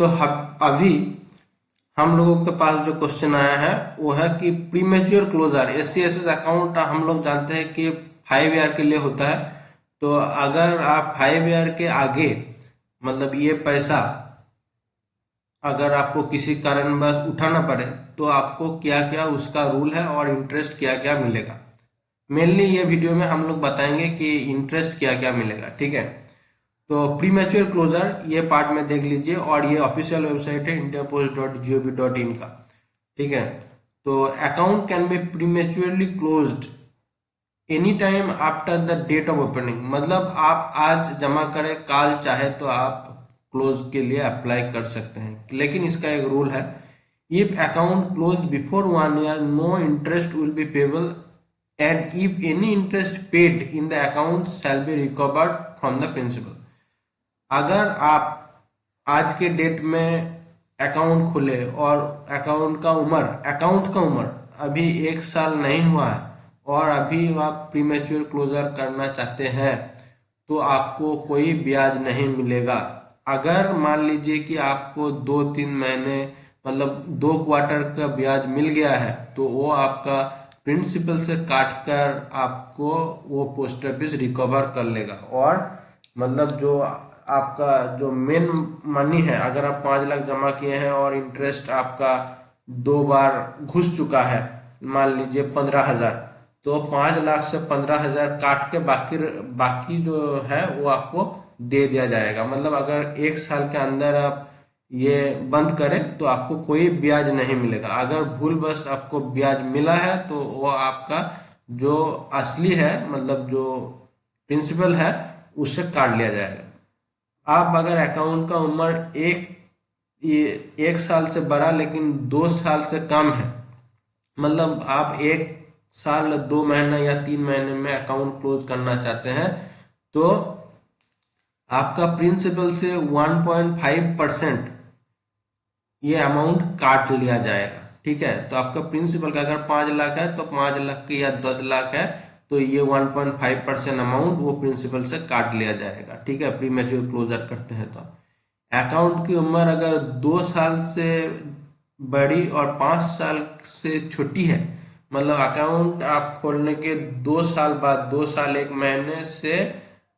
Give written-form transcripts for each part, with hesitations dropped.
तो अभी हम लोगों के पास जो क्वेश्चन आया है वो है कि प्रीमेच्योर क्लोजर SC/SS अकाउंट हम लोग जानते हैं कि 5 ईयर के लिए होता है। तो अगर आप 5 ईयर के आगे मतलब ये पैसा अगर आपको किसी कारणवश उठाना पड़े तो आपको क्या क्या उसका रूल है और इंटरेस्ट क्या क्या मिलेगा। मेनली ये वीडियो में हम लोग बताएंगे कि इंटरेस्ट क्या क्या मिलेगा, ठीक है। तो प्रीमेच्योर क्लोजर ये पार्ट में देख लीजिए और ये ऑफिशियल वेबसाइट है indiapost.gov.in का, ठीक है। तो account can be prematurely closed any time after the date of opening, मतलब आप आज जमा करें काल चाहे तो आप क्लोज के लिए अप्लाई कर सकते हैं, लेकिन इसका एक रूल है। If account close before 1 year no interest will be payable and if any interest paid in the account shall be recovered from the principal. अगर आप आज के डेट में अकाउंट खुले और अकाउंट का उम्र अभी 1 साल नहीं हुआ है और अभी आप प्रीमेच्योर क्लोजर करना चाहते हैं तो आपको कोई ब्याज नहीं मिलेगा। अगर मान लीजिए कि आपको 2-3 महीने मतलब 2 क्वार्टर का ब्याज मिल गया है तो वो आपका प्रिंसिपल से काट कर आपको वो पोस्ट ऑफिस रिकवर कर लेगा। और मतलब जो आपका जो मेन मनी है, अगर आप 5 लाख जमा किए हैं और इंटरेस्ट आपका 2 बार घुस चुका है, मान लीजिए 15,000, तो 5 लाख से 15,000 काट के बाकी जो है वो आपको दे दिया जाएगा। मतलब अगर 1 साल के अंदर आप ये बंद करें तो आपको कोई ब्याज नहीं मिलेगा। अगर भूलवश आपको ब्याज मिला है तो वो आपका जो असली है मतलब जो प्रिंसिपल है उससे काट लिया जाएगा। आप अगर अकाउंट का उम्र एक साल से बड़ा लेकिन 2 साल से कम है, मतलब आप 1 साल 2 महीना या 3 महीने में अकाउंट क्लोज करना चाहते हैं तो आपका प्रिंसिपल से 1.5% ये अमाउंट काट लिया जाएगा, ठीक है। तो आपका प्रिंसिपल का अगर 5 लाख है तो 5 लाख के या 10 लाख है तो ये 1.5% अमाउंट वो प्रिंसिपल से काट लिया जाएगा, ठीक है। प्रीमेच्योर क्लोजर करते हैं तो अकाउंट की उम्र अगर 2 साल से बड़ी और 5 साल से छोटी है, मतलब अकाउंट आप खोलने के 2 साल बाद 2 साल 1 महीने से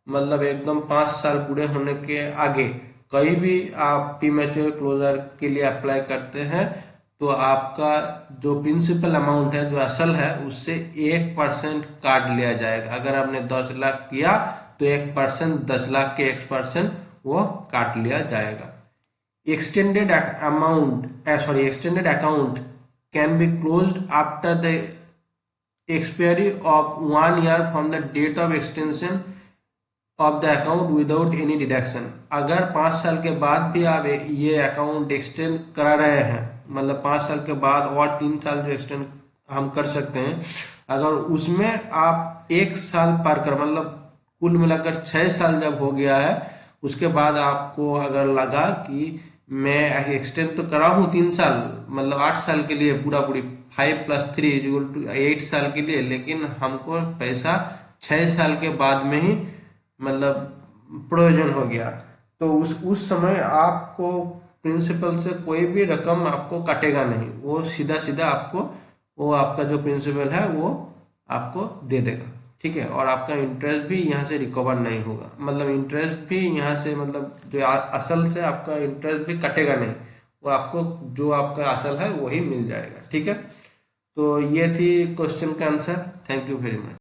मतलब एकदम 5 साल पूरे होने के आगे कहीं भी आप प्रीमेच्योर क्लोजर के लिए अप्लाई करते हैं तो आपका जो प्रिंसिपल अमाउंट है जो असल है उससे 1% काट लिया जाएगा। अगर आपने 10 लाख किया तो 1% 10 लाख के 1% वो काट लिया जाएगा। Extended account can be closed after the expiry of 1 year from the date of extension of the account without any deduction। अगर 5 साल के बाद भी आप ये अकाउंट एक्सटेंड करा रहे हैं, मतलब 5 साल के बाद और 3 साल जो एक्सटेंड हम कर सकते हैं, अगर उसमें आप 1 साल पार कर मतलब कुल मिलाकर 6 साल जब हो गया है उसके बाद आपको अगर लगा कि मैं एक्सटेंड तो करा हूँ 3 साल मतलब 8 साल के लिए पूरा पूरी 5 + 3 = 8 साल के लिए, लेकिन हमको पैसा 6 साल के बाद में ही मतलब प्रयोजन हो गया तो उस समय आपको प्रिंसिपल से कोई भी रकम आपको कटेगा नहीं, वो सीधा सीधा आपको वो आपका जो प्रिंसिपल है वो आपको दे देगा, ठीक है। और आपका इंटरेस्ट भी यहाँ से रिकवर नहीं होगा, मतलब इंटरेस्ट भी यहाँ से मतलब जो असल से आपका इंटरेस्ट भी कटेगा नहीं, वो आपको जो आपका असल है वही मिल जाएगा, ठीक है। तो ये थी क्वेश्चन का answer. Thank you very much.